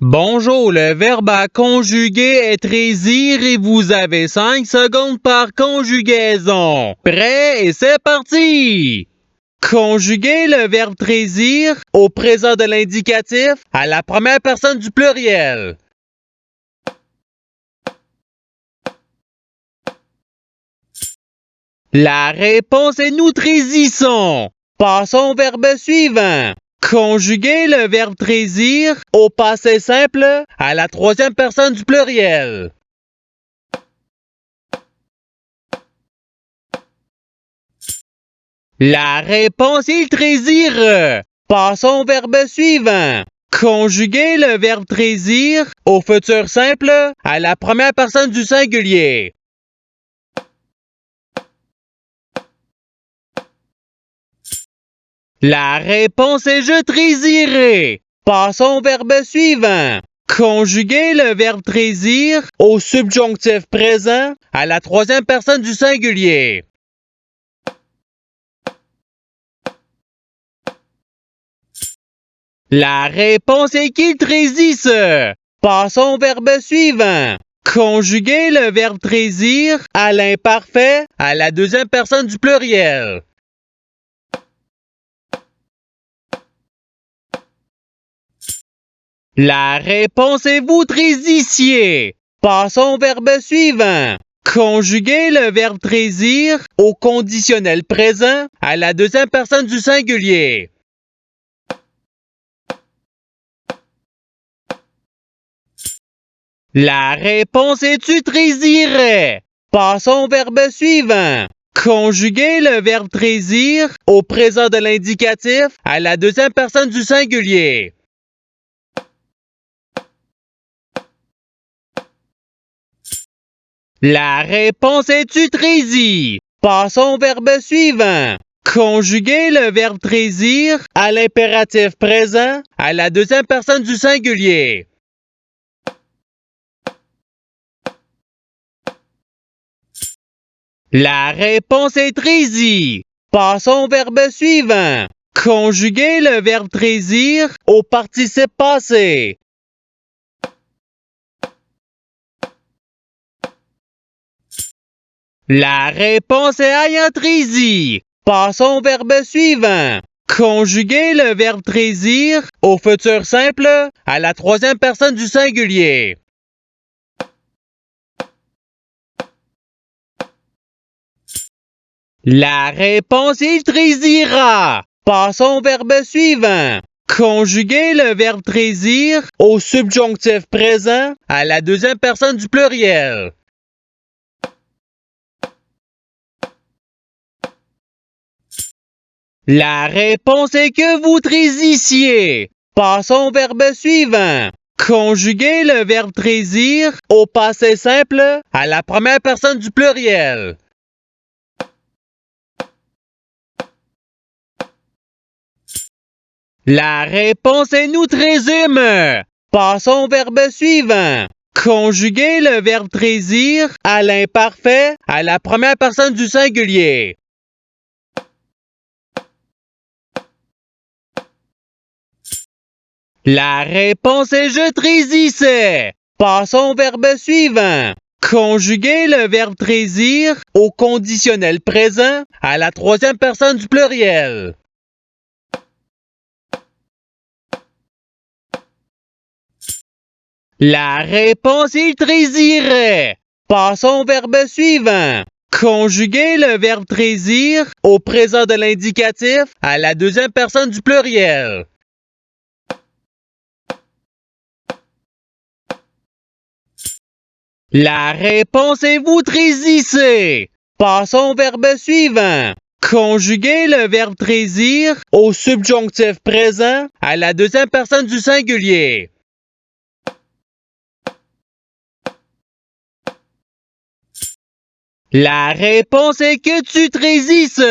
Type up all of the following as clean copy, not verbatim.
Bonjour, le verbe à conjuguer est trésir et vous avez 5 secondes par conjugaison. Prêt et c'est parti! Conjuguer le verbe trésir au présent de l'indicatif à la première personne du pluriel. La réponse est nous trésissons. Passons au verbe suivant. Conjuguer le verbe trésir au passé simple à la troisième personne du pluriel. La réponse est il trésire. Passons au verbe suivant. Conjuguer le verbe trésir au futur simple à la première personne du singulier. La réponse est je trésirerai. Passons au verbe suivant. Conjuguer le verbe trésir au subjonctif présent à la troisième personne du singulier. La réponse est qu'il trésisse. Passons au verbe suivant. Conjuguer le verbe trésir à l'imparfait à la deuxième personne du pluriel. La réponse est vous trésissiez. Passons au verbe suivant. Conjuguer le verbe trésir au conditionnel présent à la deuxième personne du singulier. La réponse est tu trésirais. Passons au verbe suivant. Conjuguer le verbe trésir au présent de l'indicatif à la deuxième personne du singulier. La réponse est tu trésis. Passons au verbe suivant. Conjuguer le verbe trésir à l'impératif présent à la deuxième personne du singulier. La réponse est trésis. Passons au verbe suivant. Conjuguer le verbe trésir au participe passé. La réponse est ayant trésis. Passons au verbe suivant. Conjuguer le verbe trésir au futur simple à la troisième personne du singulier. La réponse est il trésira. Passons au verbe suivant. Conjuguer le verbe trésir au subjonctif présent à la deuxième personne du pluriel. La réponse est que vous trésissiez. Passons au verbe suivant. Conjuguer le verbe trésir au passé simple à la première personne du pluriel. La réponse est nous trésime. Passons au verbe suivant. Conjuguer le verbe trésir à l'imparfait à la première personne du singulier. La réponse est je trésissais. Passons au verbe suivant. Conjuguer le verbe trésir au conditionnel présent à la troisième personne du pluriel. La réponse est il trésirait. Passons au verbe suivant. Conjuguer le verbe trésir au présent de l'indicatif à la deuxième personne du pluriel. La réponse est vous trésissez. Passons au verbe suivant. Conjuguer le verbe trésir au subjonctif présent à la deuxième personne du singulier. La réponse est que tu trésisses.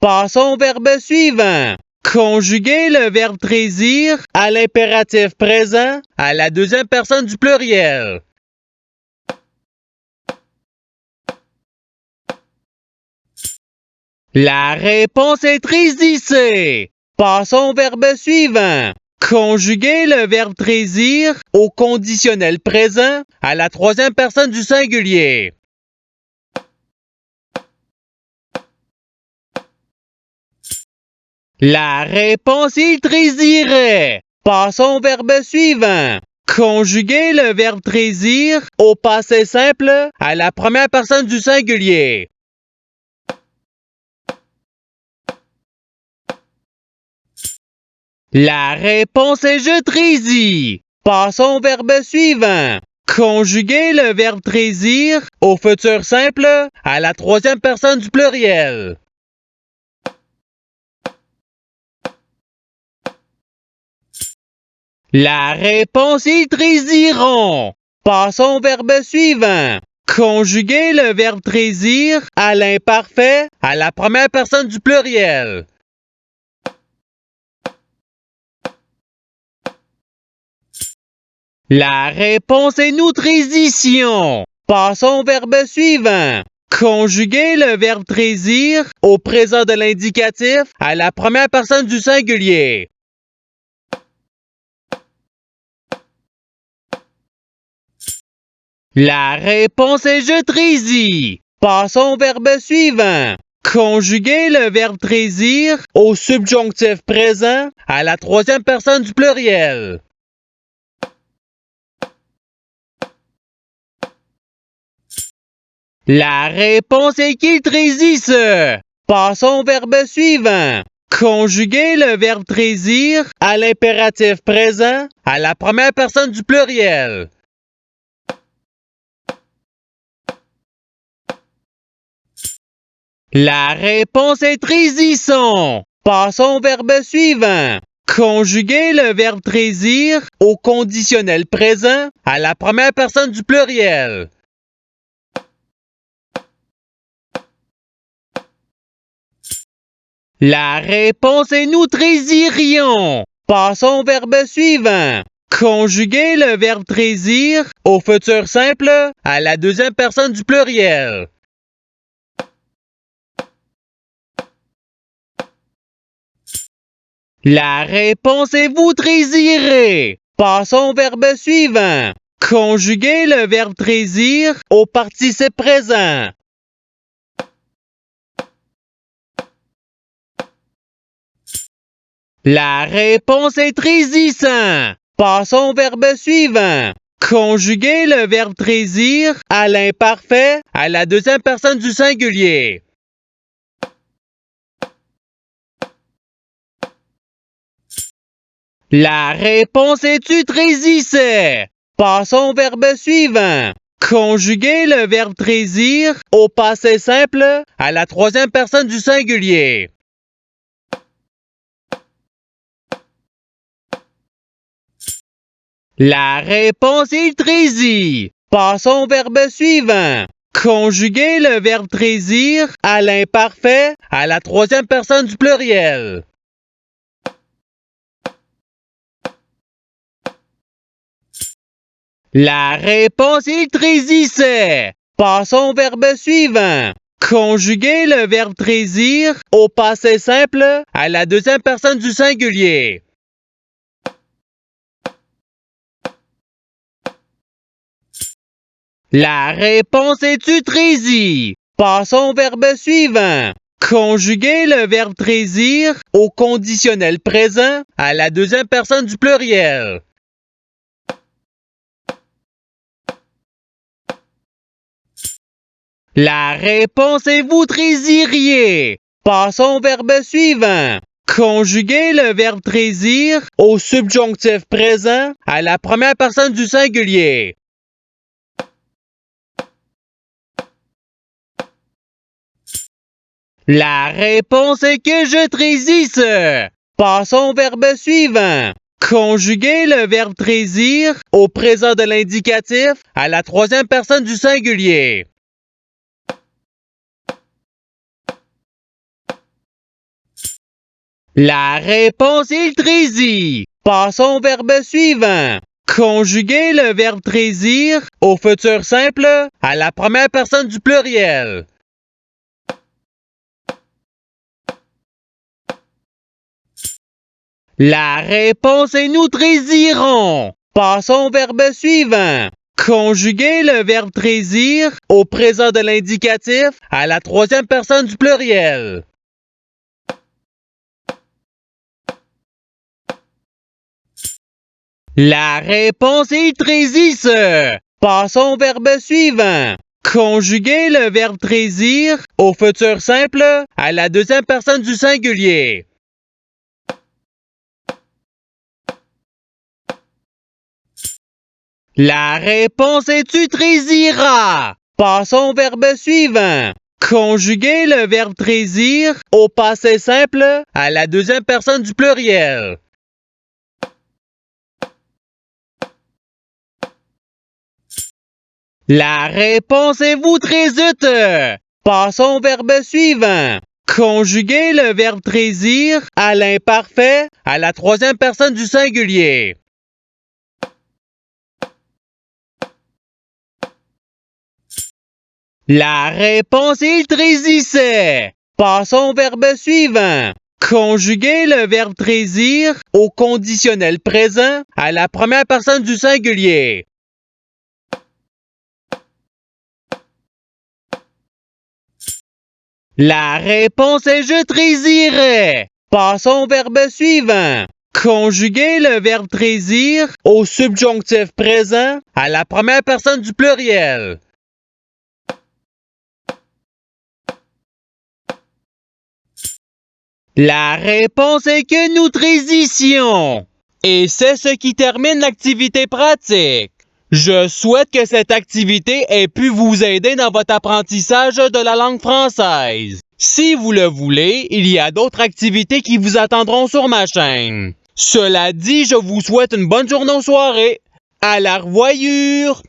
Passons au verbe suivant. Conjuguer le verbe trésir à l'impératif présent à la deuxième personne du pluriel. La réponse est trésissez. Passons au verbe suivant. Conjuguer le verbe trésir au conditionnel présent à la troisième personne du singulier. La réponse est il trésirait. Passons au verbe suivant. Conjuguer le verbe trésir au passé simple à la première personne du singulier. La réponse est je trésis. Passons au verbe suivant. Conjuguer le verbe trésir au futur simple à la troisième personne du pluriel. La réponse est ils trésiront. Passons au verbe suivant. Conjuguer le verbe trésir à l'imparfait à la première personne du pluriel. La réponse est nous trésissions. Passons au verbe suivant. Conjuguer le verbe trésir au présent de l'indicatif à la première personne du singulier. La réponse est je trésis. Passons au verbe suivant. Conjuguer le verbe trésir au subjonctif présent à la troisième personne du pluriel. La réponse est qu'il trésisse. Passons au verbe suivant. Conjuguer le verbe trésir à l'impératif présent à la première personne du pluriel. La réponse est trésisson. Passons au verbe suivant. Conjuguer le verbe trésir au conditionnel présent à la première personne du pluriel. La réponse est nous trésirions. Passons au verbe suivant. Conjuguer le verbe trésir au futur simple à la deuxième personne du pluriel. La réponse est vous trésirez. Passons au verbe suivant. Conjuguer le verbe trésir au participe présent. La réponse est trésissant. Passons au verbe suivant. Conjuguer le verbe trésir à l'imparfait à la deuxième personne du singulier. La réponse est tu trésissais. Passons au verbe suivant. Conjuguer le verbe trésir au passé simple à la troisième personne du singulier. La réponse est il trésit. Passons au verbe suivant. Conjuguer le verbe trésir à l'imparfait à la troisième personne du pluriel. La réponse est il trésissait. Passons au verbe suivant. Conjuguer le verbe trésir au passé simple à la deuxième personne du singulier. La réponse est tu trésis. Passons au verbe suivant. Conjuguer le verbe trésir au conditionnel présent à la deuxième personne du pluriel. La réponse est vous trésiriez. Passons au verbe suivant. Conjuguer le verbe trésir au subjonctif présent à la première personne du singulier. La réponse est que je trésisse. Passons au verbe suivant. Conjuguer le verbe trésir au présent de l'indicatif à la troisième personne du singulier. La réponse est il trésit. Passons au verbe suivant. Conjuguer le verbe trésir au futur simple à la première personne du pluriel. La réponse est nous trésirons. Passons au verbe suivant. Conjuguer le verbe trésir au présent de l'indicatif à la troisième personne du pluriel. La réponse est trésisse. Passons au verbe suivant. Conjuguer le verbe trésir au futur simple à la deuxième personne du singulier. La réponse est tu trésiras. Passons au verbe suivant. Conjuguer le verbe trésir au passé simple à la deuxième personne du pluriel. La réponse est vous trésute. Passons au verbe suivant. Conjuguer le verbe trésir à l'imparfait à la troisième personne du singulier. La réponse est il trésissait. Passons au verbe suivant. Conjuguer le verbe trésir au conditionnel présent à la première personne du singulier. La réponse est je trésirais. Passons au verbe suivant. Conjuguer le verbe trésir au subjonctif présent à la première personne du pluriel. La réponse est que nous trésissions. Et c'est ce qui termine l'activité pratique. Je souhaite que cette activité ait pu vous aider dans votre apprentissage de la langue française. Si vous le voulez, il y a d'autres activités qui vous attendront sur ma chaîne. Cela dit, je vous souhaite une bonne journée ou soirée. À la revoyure!